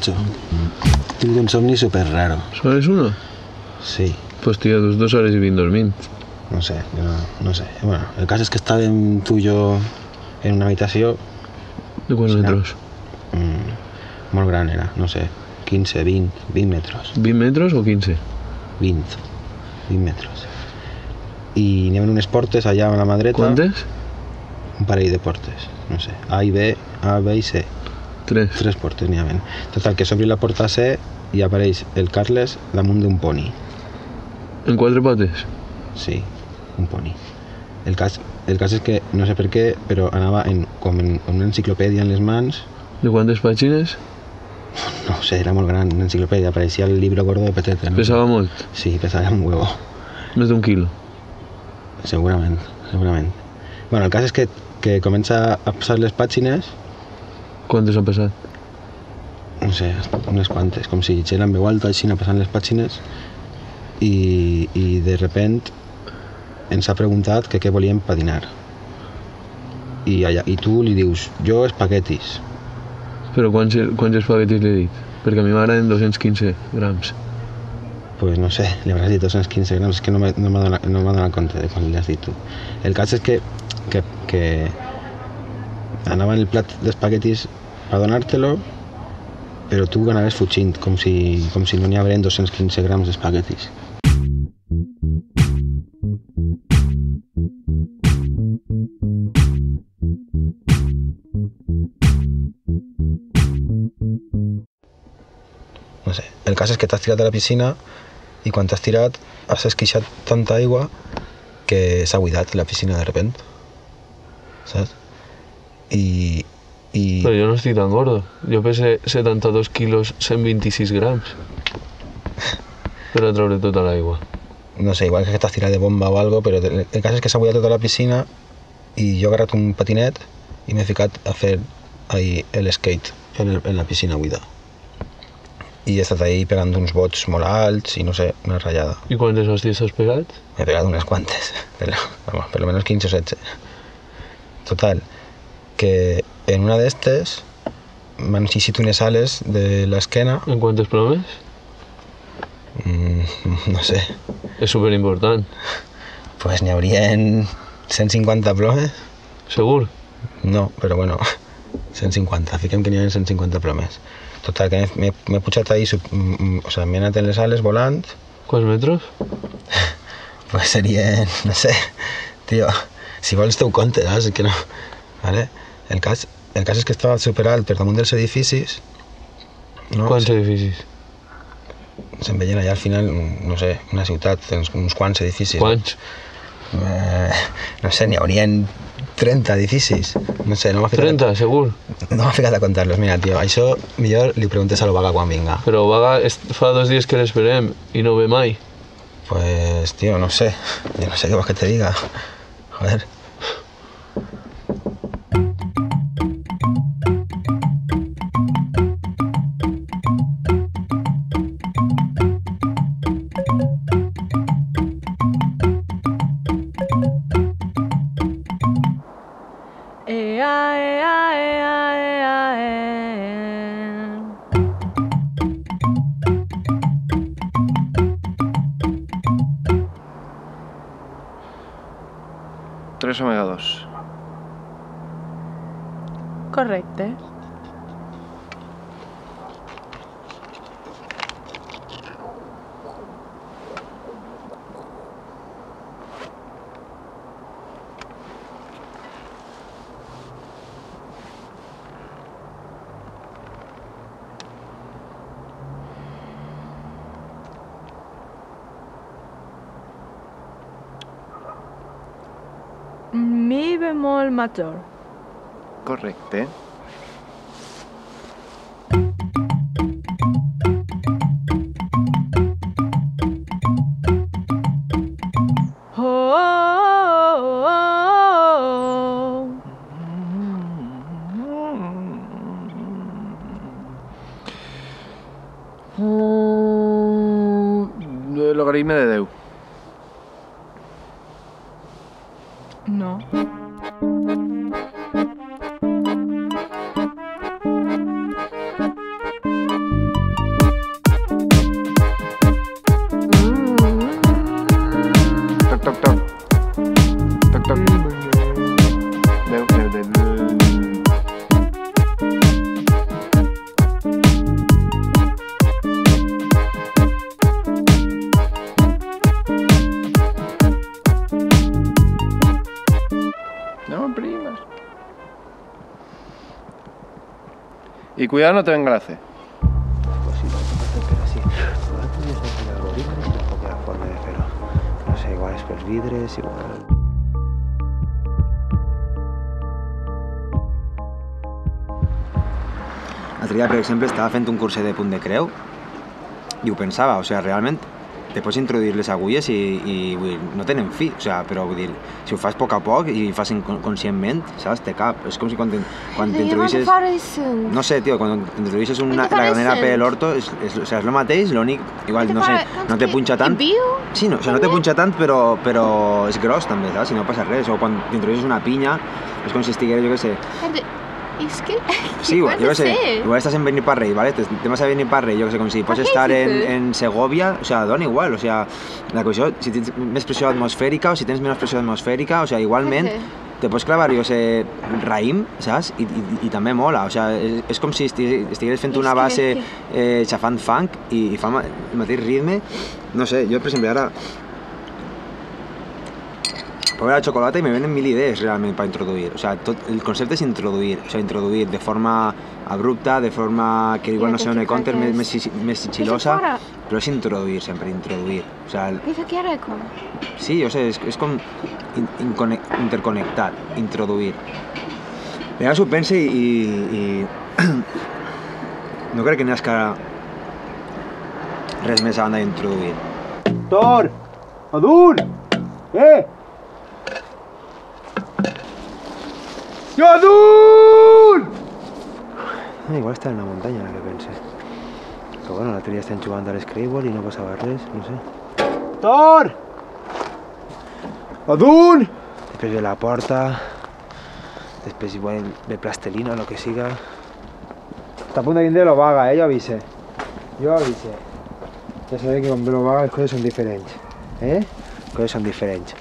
macho. Tinc un somni super raro. ¿Solo es uno? Sí. Pues tío, tus 2 hores y 20 dormint. No sé, jo no sé. Bueno, el cas és que estàvem tu i jo en una habitació ¿De cuántos Sí, metros? molt gran era, no sé, 15, 20 metres. ¿20 metros o 15? 20 metres. I n'hi havia unes portes allà a la mà dreta. ¿Cuántas? Un parell de portes, no sé, A i B, A, B i C. 3. 3 portes n'hi havia. Total, que s'obri la porta C i apareix el Carles damunt d'un poni. ¿En 4 pates? Sí, un poni. El cas és que, no sé per què, però anava com en una enciclopèdia en les mans. ¿De cuántas páginas? No sé, era molt gran, una enciclopèdia. Apareixia el libro gordo de Petete. ¿No? Pesaba molt? Sí, pesava un huevo. Més d'un quilo? Segurament. Bueno, el cas és que comença a passar les pàgines. ¿Cuántos han pesat? No sé, unes quantes, com si llegera en veu alta, així, passant les pàgines. I de repent ens ha preguntat que què volíem per dinar. I tu li dius, jo espaguetis. Però quants espaguetis li he dit? Perquè a mi m'agraden 215 grams. Pues no sé, li hauràs dit 215 grams, és que no m'ha donat compte de quan li has dit tu. El cas és que anava en el plat d'espaguetis a donar-te-lo, però tu anaves fugint, com si no n'hi hagueren 215 grams d'espaguetis. No sé, el cas és que t'has tirat a la piscina i quan t'has tirat has esquixat tanta aigua que s'ha buidat la piscina de repent, saps? Però jo no estic tan gordo. Jo pese 72 quilos, 126 grams. Per a treure tota l'aigua. No sé, igual que t'has tirat de bomba o algo, però el cas és que s'ha buidat tota la piscina i jo he agarrat un patinet i m'he ficat a fer l'skate en la piscina buida. I he estat ahí pegant uns bots molt alts i no sé, una ratllada. I quantes hòsties has pegat? M'he pegat unes quantes, però per lo menos 15 o 16. Total, que en una d'estes m'han eixit unes ales de l'esquena. En quantes plomes? No sé. És superimportant. Pues n'hi haurien 150 plomes. Segur? No, però bueno, 150. Fiquem que n'hi havia 150 plomes. Total, que m'he pujat ahí, o sea, m'he anat en les ales volant. Quants metres? Pues serien, no sé, tio, si vols teu compte, saps? Que no, vale? El cas és que estava superalt per damunt dels edificis. No? Quants edificis? Se'n veien allà al final, no sé, una ciutat, uns quants edificis. Quants? No sé, n'hi haurien 30 edificis. No sé, no m'ha ficat... 30, segur? No m'ha ficat a comptar-los. Mira, tio, això millor li preguntes a l'Obaga quan vinga. Però Obaga fa 2 dies que l'esperem i no ve mai. Pues, tío, no sé. Yo no sé qué más que te diga. Joder. Omega 2. Correcte. Mi bemol major. Correcte. Logaritme de 10. No. Y cuidado no te venga la C. Pues sí, però sí. Igual podria ser el algoritme i tampoc hi ha forma de fer-ho. No sé, igual és pels vidres, igual... L'altre dia, per exemple, estava fent un curset de punt de creu i ho pensava, o sigui, realment te pots introduir les agulles i vull dir, no tenen fi, o sigui, però vull dir, si ho fas a poc i fas conscientment, saps, te cap. És com si quan t'introduïssis... No sé, tio, quan t'introduïssis la granera per l'orto, és el mateix, l'únic, igual, no sé, no te punxa tant. Sí, no, o sigui, no te punxa tant, però és gros també, saps, i no passa res. O quan t'introduïssis una pinya, és com si estigués, jo què sé... Es que... Sí, jo què sé, igual estàs en Beniparrell, ¿vale? Te vas a Beniparrell, jo què sé, com si pots estar en Segovia, o sea, dona igual, o sea, la qüestió, si tens més pressió atmosfèrica o si tens menys pressió atmosfèrica, o sea, igualment, te pots clavar, jo sé, raïm, saps? I també mola, o sea, és com si estigués fent una base xafant funk i fa el mateix ritme, no sé, jo, per exemple, ara probar la xocolata i me venen 1000 idees realment per introduir. O sea, tot el concepte és introduir, o sea, introduir de forma abrupta, de forma que igual no sé on el counter, més sigil·losa, però és introduir sempre, introduir. O sea, ¿Eso qué era como? sí, jo sé, és com interconnectat, introduir. A vegades ho pense i no crec que n'hi hagi res més a banda d'introduir. Tor! Adun! Adun! Igual està en la muntanya, la que pense. Però bueno, l'altre dia estem jugant a l'escrable i no passava res, no sé. Tor! Adun! Després ve la porta, després igual ve plastelina o el que siga. Està a punt de vindre l'Ovaga, jo avise. Jo avise. Ja sabeu que quan ve l'Ovaga les coses són diferents. Les coses són diferents.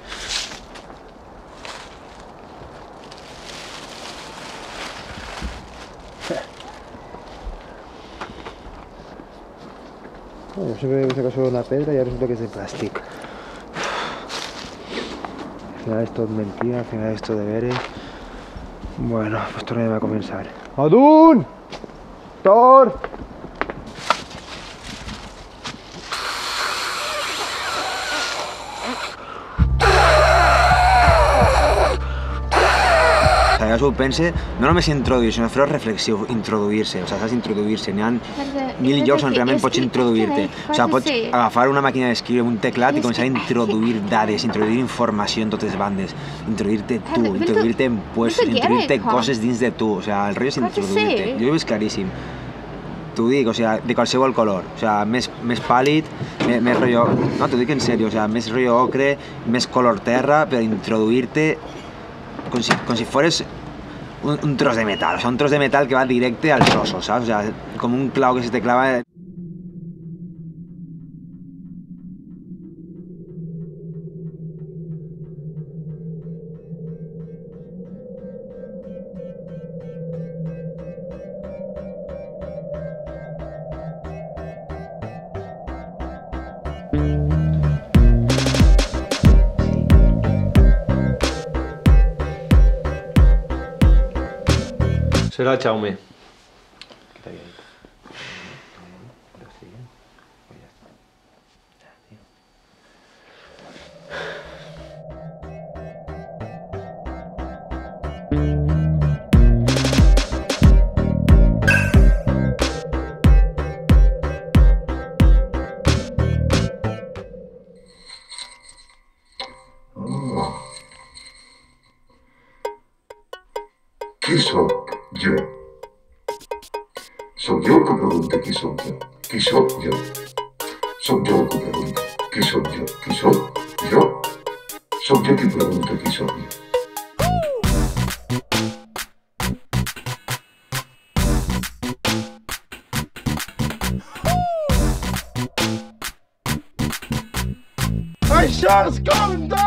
Yo siempre pensé que era una pedra y ahora resulta que es de plástico. Al final es todo mentira, al final es todo de veres. Bueno, pues tornem a començar. Adun! Tor! Jo ho pense, no només introduir-se, sinó fer-ho reflexiu, introduir-se, o sigui, saps introduir-se, n'hi ha 1000 llocs on realment pots introduir-te, o sigui, pots agafar una màquina d'escriure, un teclat i començar a introduir dades, introduir informació en totes bandes, introduir-te tu, introduir-te en puestos, introduir-te coses dins de tu, o sigui, el rotllo és introduir-te, jo ho veig claríssim. T'ho dic, o sigui, de qualsevol color, o sigui, més pàl·lid, més rotllo, no, t'ho dic en sèrio, o sigui, més rotllo ocre, més color terra, però introduir-te com si fores un tros de metal, o sigui, un tros de metal que va directe als ossos, saps? O sigui, com un clau que se te clava... Será Chaume. ¿Qué te había dicho? Qui sóc jo? Sóc jo el que pregunta qui sóc jo. Qui sóc jo? Sóc jo el que pregunta qui sóc jo. Qui sóc jo? Sóc jo qui pregunta qui sóc jo. Aisha's going down!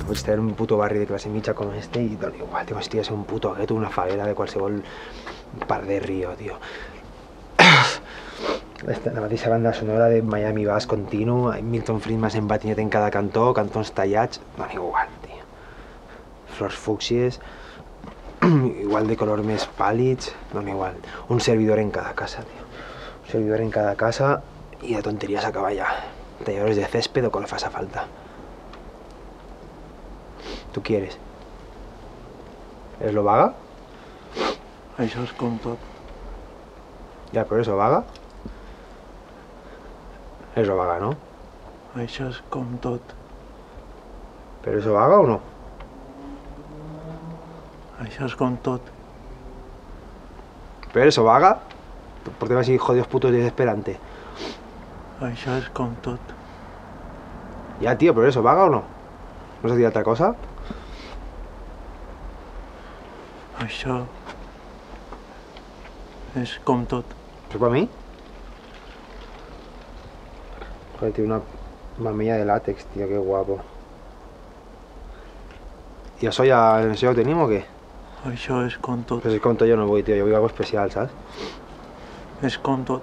Pots tenir un puto barri de classe mitja com este i dona igual, tio, hòstia, ser un puto gueto, una favela de qualsevol part de Rio, tio. La mateixa banda sonora de Miami Bass continu, Milton Friedman embatinyat en cada cantó, cantons tallats, dona igual, tio. Flors fúcsies, igual de color més pàl·lids, dona igual. Un servidor en cada casa, tio. Un servidor en cada casa y la tontería se acaba ya. Talladores de césped o con lo que faça falta. ¿Tú quieres? ¿Es lo vaga? Això és com tot. Ya, pero eso vaga. Es lo vaga, ¿no? Això és com tot. ¿Pero eso vaga o no? Això és com tot. ¿Pero eso vaga? ¿Por qué vas así, jodidos putos desesperante? Això és com tot. Ya, tío, ¿pero eso vaga o no? ¿No se dice otra cosa? Això és com tot. ¿Eso para mí? Joder, tiene una mamilla de látex, tío, qué guapo. ¿Y eso ya lo tenemos o qué? Això és com tot. Pues si conto yo no voy, tío, yo voy a algo especial, ¿sabes? És com tot.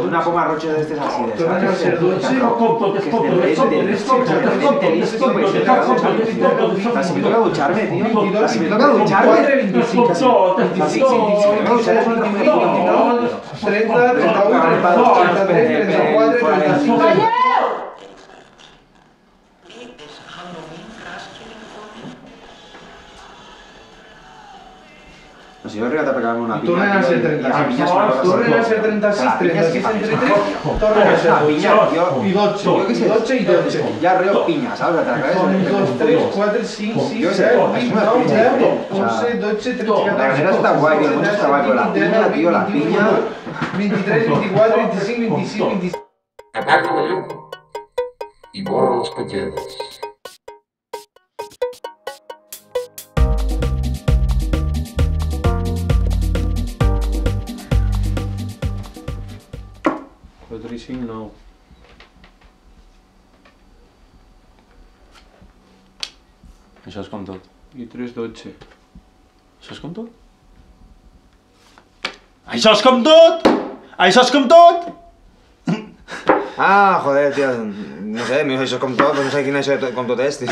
Una poma rocha de este así de si me toca ducharme, tío. Si me toca ducharme. 30, 31, 33, 34, 35. No sé, yo creo que te pegarme una piña. Tornen a ser 36. Tornen a ser 36, 36 entre 3. Tornen a ser 8 y 12 y 12. Ya reo piña, ¿sabes? 1, 2, 3, 4, 5, 6, 7, 8, 9, 11, 12, 13, 14. La galera está guay, tío. Mucho está guay, pero la piña, tío, la piña. 23, 24, 25, 26, 27. Apago la llum i vora les petjades. No. Això és com tot. I 3-12. Això és com tot? Això és com tot! Això és com tot! Ah, joder, tío. No sé, eso es como todo, pues no sé quién es eso con todo esto.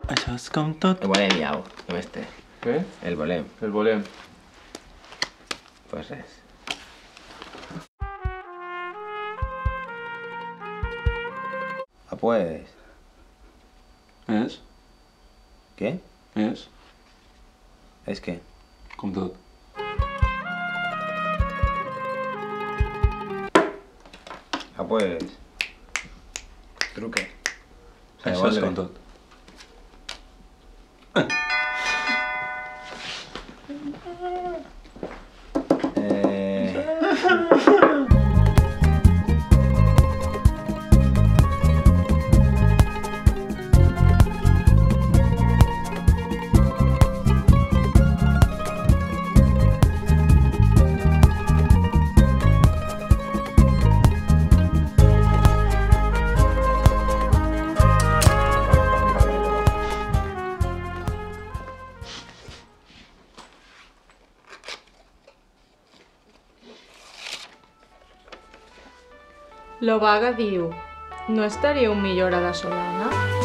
Això és com tot. El volem, Iau, no este. Què? El volem. El volem. Pues res. Ah, pues... És? Què? És? És què? Com tot. Ah, pues... Truque. Això és com tot. L'Obaga diu, no estaríeu millor a la Solana?